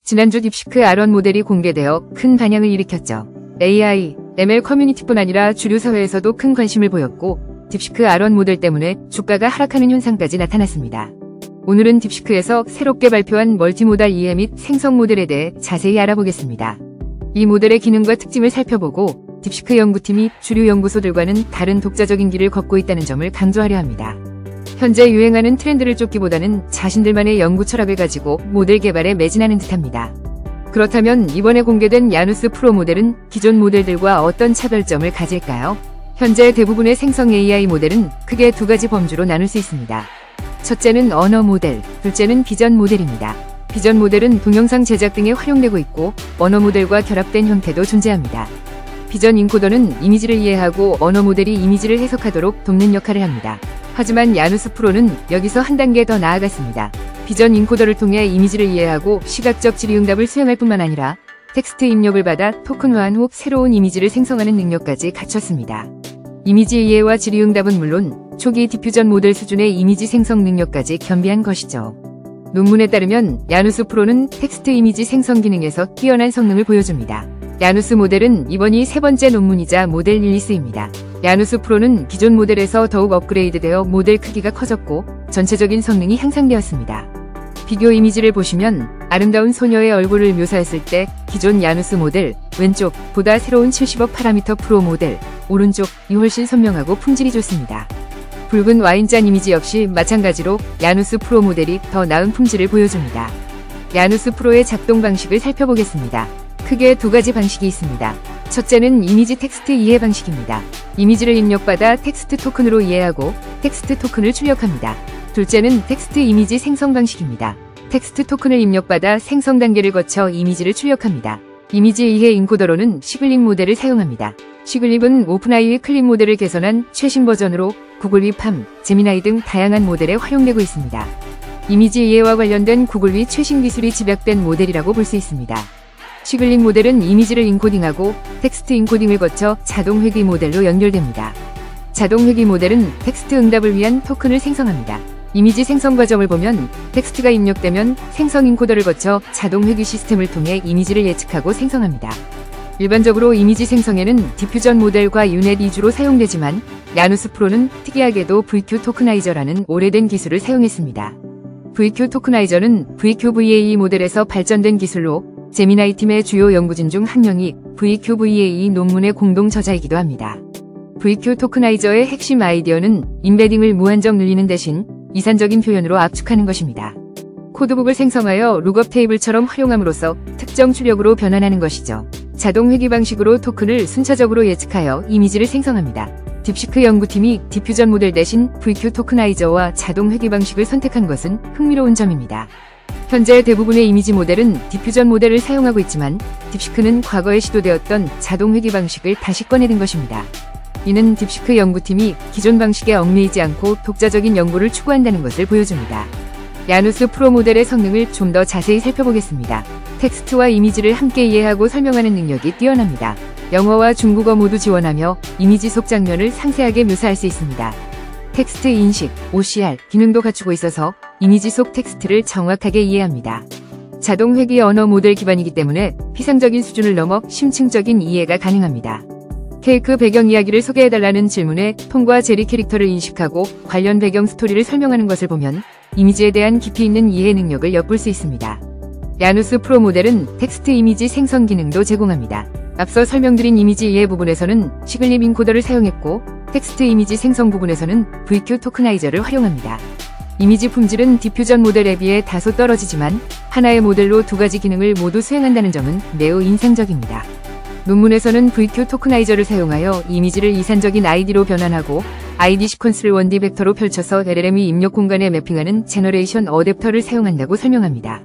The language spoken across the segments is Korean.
지난주 딥시크 R1 모델이 공개되어 큰 반향을 일으켰죠. AI, ML 커뮤니티뿐 아니라 주류 사회에서도 큰 관심을 보였고 딥시크 R1 모델 때문에 주가가 하락하는 현상까지 나타났습니다. 오늘은 딥시크에서 새롭게 발표한 멀티모달 이해 및 생성 모델에 대해 자세히 알아보겠습니다. 이 모델의 기능과 특징을 살펴보고 딥시크 연구팀이 주류 연구소들과는 다른 독자적인 길을 걷고 있다는 점을 강조하려 합니다. 현재 유행하는 트렌드를 쫓기보다는 자신들만의 연구 철학을 가지고 모델 개발에 매진하는 듯합니다. 그렇다면 이번에 공개된 야누스 프로 모델은 기존 모델들과 어떤 차별점을 가질까요? 현재 대부분의 생성 AI 모델은 크게 두 가지 범주로 나눌 수 있습니다. 첫째는 언어 모델, 둘째는 비전 모델입니다. 비전 모델은 동영상 제작 등에 활용되고 있고 언어 모델과 결합된 형태도 존재합니다. 비전 인코더는 이미지를 이해하고 언어 모델이 이미지를 해석하도록 돕는 역할을 합니다. 하지만 야누스 프로는 여기서 한 단계 더 나아갔습니다. 비전 인코더를 통해 이미지를 이해하고 시각적 질의응답을 수행할 뿐만 아니라 텍스트 입력을 받아 토큰화한 후 새로운 이미지를 생성하는 능력까지 갖췄습니다. 이미지 이해와 질의응답은 물론 초기 디퓨전 모델 수준의 이미지 생성 능력까지 겸비한 것이죠. 논문에 따르면 야누스 프로는 텍스트 이미지 생성 기능에서 뛰어난 성능을 보여줍니다. 야누스 모델은 이번이 세 번째 논문이자 모델 릴리스입니다. 야누스 프로는 기존 모델에서 더욱 업그레이드되어 모델 크기가 커졌고 전체적인 성능이 향상되었습니다. 비교 이미지를 보시면 아름다운 소녀의 얼굴을 묘사했을 때 기존 야누스 모델 왼쪽보다 새로운 70억 파라미터 프로 모델 오른쪽이 훨씬 선명하고 품질이 좋습니다. 붉은 와인잔 이미지 역시 마찬가지로 야누스 프로 모델이 더 나은 품질을 보여줍니다. 야누스 프로의 작동 방식을 살펴보겠습니다. 크게 두 가지 방식이 있습니다. 첫째는 이미지 텍스트 이해 방식입니다. 이미지를 입력받아 텍스트 토큰으로 이해하고 텍스트 토큰을 출력합니다. 둘째는 텍스트 이미지 생성 방식입니다. 텍스트 토큰을 입력받아 생성 단계를 거쳐 이미지를 출력합니다. 이미지 이해 인코더로는 시글립 모델을 사용합니다. 시글립은 오픈AI 클립 모델을 개선한 최신 버전으로 구글 위 팜, 제미나이 등 다양한 모델에 활용되고 있습니다. 이미지 이해와 관련된 구글 위 최신 기술이 집약된 모델이라고 볼 수 있습니다. 시글립 모델은 이미지를 인코딩하고 텍스트 인코딩을 거쳐 자동 회귀 모델로 연결됩니다. 자동 회귀 모델은 텍스트 응답을 위한 토큰을 생성합니다. 이미지 생성 과정을 보면 텍스트가 입력되면 생성 인코더를 거쳐 자동 회귀 시스템을 통해 이미지를 예측하고 생성합니다. 일반적으로 이미지 생성에는 디퓨전 모델과 유넷 2주로 사용되지만 야누스 프로는 특이하게도 VQ 토크나이저라는 오래된 기술을 사용했습니다. VQ 토크나이저는 VQVAE 모델에서 발전된 기술로 제미나이 팀의 주요 연구진 중 한 명이 VQVAE 논문의 공동 저자이기도 합니다. VQ 토크나이저의 핵심 아이디어는 임베딩을 무한정 늘리는 대신 이산적인 표현으로 압축하는 것입니다. 코드북을 생성하여 룩업 테이블처럼 활용함으로써 특정 출력으로 변환하는 것이죠. 자동 회귀 방식으로 토큰을 순차적으로 예측하여 이미지를 생성합니다. 딥시크 연구팀이 디퓨전 모델 대신 VQ 토크나이저와 자동 회귀 방식을 선택한 것은 흥미로운 점입니다. 현재 대부분의 이미지 모델은 디퓨전 모델을 사용하고 있지만 딥시크는 과거에 시도되었던 자동 회귀 방식을 다시 꺼내든 것입니다. 이는 딥시크 연구팀이 기존 방식에 얽매이지 않고 독자적인 연구를 추구한다는 것을 보여줍니다. 야누스 프로 모델의 성능을 좀 더 자세히 살펴보겠습니다. 텍스트와 이미지를 함께 이해하고 설명하는 능력이 뛰어납니다. 영어와 중국어 모두 지원하며 이미지 속 장면을 상세하게 묘사할 수 있습니다. 텍스트 인식, OCR 기능도 갖추고 있어서 이미지 속 텍스트를 정확하게 이해합니다. 자동 회귀 언어 모델 기반이기 때문에 피상적인 수준을 넘어 심층적인 이해가 가능합니다. 케이크 배경 이야기를 소개해달라는 질문에 톰과 제리 캐릭터를 인식하고 관련 배경 스토리를 설명하는 것을 보면 이미지에 대한 깊이 있는 이해 능력을 엿볼 수 있습니다. 야누스 프로 모델은 텍스트 이미지 생성 기능도 제공합니다. 앞서 설명드린 이미지 이해 부분에서는 시글립 인코더를 사용했고 텍스트 이미지 생성 부분에서는 VQ 토크나이저를 활용합니다. 이미지 품질은 디퓨전 모델에 비해 다소 떨어지지만 하나의 모델로 두 가지 기능을 모두 수행한다는 점은 매우 인상적입니다. 논문에서는 VQ 토크나이저를 사용하여 이미지를 이산적인 ID로 변환하고 ID 시퀀스를 1D 벡터로 펼쳐서 LLM이 입력 공간에 매핑하는 제너레이션 어댑터를 사용한다고 설명합니다.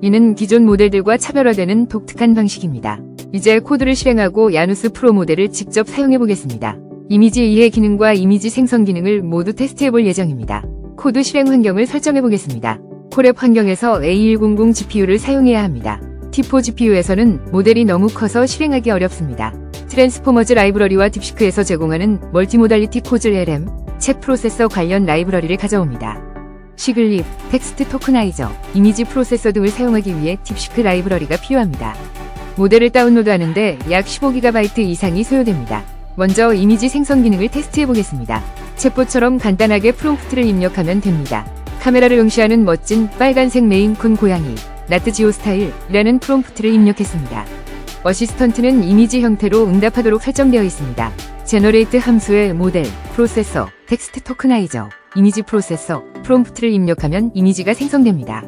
이는 기존 모델들과 차별화되는 독특한 방식입니다. 이제 코드를 실행하고 야누스 프로 모델을 직접 사용해보겠습니다. 이미지 이해 기능과 이미지 생성 기능을 모두 테스트해볼 예정입니다. 코드 실행 환경을 설정해보겠습니다. 콜앱 환경에서 A100 GPU를 사용해야 합니다. T4 GPU에서는 모델이 너무 커서 실행하기 어렵습니다. 트랜스포머즈 라이브러리와 딥시크에서 제공하는 멀티모달리티 코즐 LM, 챗 프로세서 관련 라이브러리를 가져옵니다. 시글립, 텍스트 토크나이저, 이미지 프로세서 등을 사용하기 위해 딥시크 라이브러리가 필요합니다. 모델을 다운로드하는데 약 15GB 이상이 소요됩니다. 먼저 이미지 생성 기능을 테스트해보겠습니다. 챗봇처럼 간단하게 프롬프트를 입력하면 됩니다. 카메라를 응시하는 멋진 빨간색 메인쿤 고양이, 나트지오 스타일이라는 프롬프트를 입력했습니다. 어시스턴트는 이미지 형태로 응답하도록 설정되어 있습니다. 제너레이트 함수의 모델, 프로세서, 텍스트 토크나이저, 이미지 프로세서, 프롬프트를 입력하면 이미지가 생성됩니다.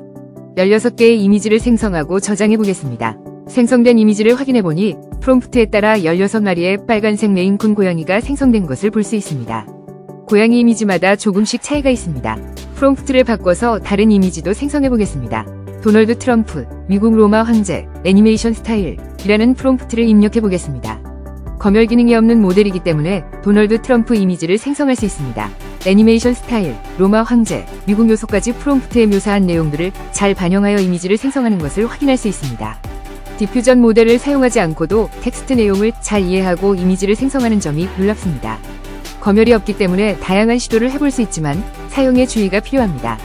16개의 이미지를 생성하고 저장해보겠습니다. 생성된 이미지를 확인해보니 프롬프트에 따라 16마리의 빨간색 메인쿤 고양이가 생성된 것을 볼 수 있습니다. 고양이 이미지마다 조금씩 차이가 있습니다. 프롬프트를 바꿔서 다른 이미지도 생성해보겠습니다. 도널드 트럼프, 미국 로마 황제, 애니메이션 스타일이라는 프롬프트를 입력해보겠습니다. 검열 기능이 없는 모델이기 때문에 도널드 트럼프 이미지를 생성할 수 있습니다. 애니메이션 스타일, 로마 황제, 미국 요소까지 프롬프트에 묘사한 내용들을 잘 반영하여 이미지를 생성하는 것을 확인할 수 있습니다. 디퓨전 모델을 사용하지 않고도 텍스트 내용을 잘 이해하고 이미지를 생성하는 점이 놀랍습니다. 검열이 없기 때문에 다양한 시도를 해볼 수 있지만 사용에 주의가 필요합니다.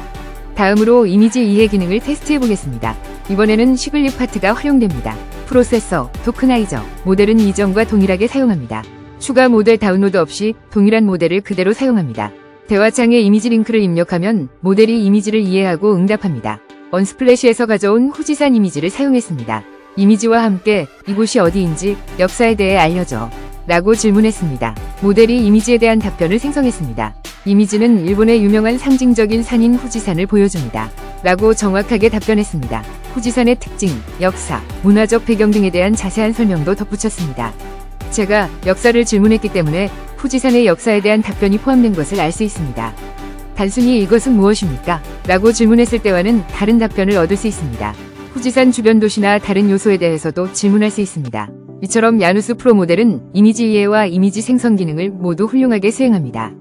다음으로 이미지 이해 기능을 테스트해보겠습니다. 이번에는 시글립 파트가 활용됩니다. 프로세서, 토크나이저, 모델은 이전과 동일하게 사용합니다. 추가 모델 다운로드 없이 동일한 모델을 그대로 사용합니다. 대화창에 이미지 링크를 입력하면 모델이 이미지를 이해하고 응답합니다. 언스플래시에서 가져온 후지산 이미지를 사용했습니다. 이미지와 함께 이곳이 어디인지 역사에 대해 알려줘 라고 질문했습니다. 모델이 이미지에 대한 답변을 생성했습니다. 이미지는 일본의 유명한 상징적인 산인 후지산을 보여줍니다. 라고 정확하게 답변했습니다. 후지산의 특징, 역사, 문화적 배경 등에 대한 자세한 설명도 덧붙였습니다. 제가 역사를 질문했기 때문에 후지산의 역사에 대한 답변이 포함된 것을 알 수 있습니다. 단순히 이것은 무엇입니까? 라고 질문했을 때와는 다른 답변을 얻을 수 있습니다. 후지산 주변 도시나 다른 요소에 대해서도 질문할 수 있습니다. 이처럼 야누스 프로 모델은 이미지 이해와 이미지 생성 기능을 모두 훌륭하게 수행합니다.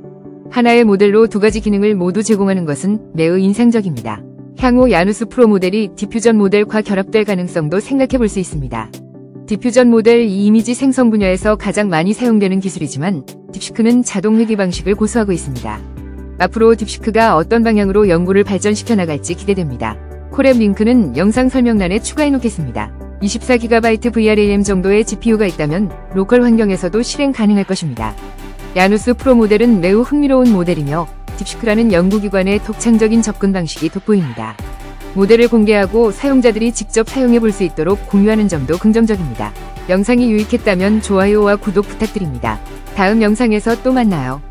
하나의 모델로 두 가지 기능을 모두 제공하는 것은 매우 인상적입니다. 향후 야누스 프로 모델이 디퓨전 모델과 결합될 가능성도 생각해 볼 수 있습니다. 디퓨전 모델 이 이미지 생성 분야에서 가장 많이 사용되는 기술이지만 딥시크는 자동 회귀 방식을 고수하고 있습니다. 앞으로 딥시크가 어떤 방향으로 연구를 발전시켜 나갈지 기대됩니다. 콜앱 링크는 영상 설명란에 추가해 놓겠습니다. 24GB VRAM 정도의 GPU가 있다면 로컬 환경에서도 실행 가능할 것입니다. 야누스 프로 모델은 매우 흥미로운 모델이며 딥시크라는 연구기관의 독창적인 접근 방식이 돋보입니다. 모델을 공개하고 사용자들이 직접 사용해 볼 수 있도록 공유하는 점도 긍정적입니다. 영상이 유익했다면 좋아요와 구독 부탁드립니다. 다음 영상에서 또 만나요.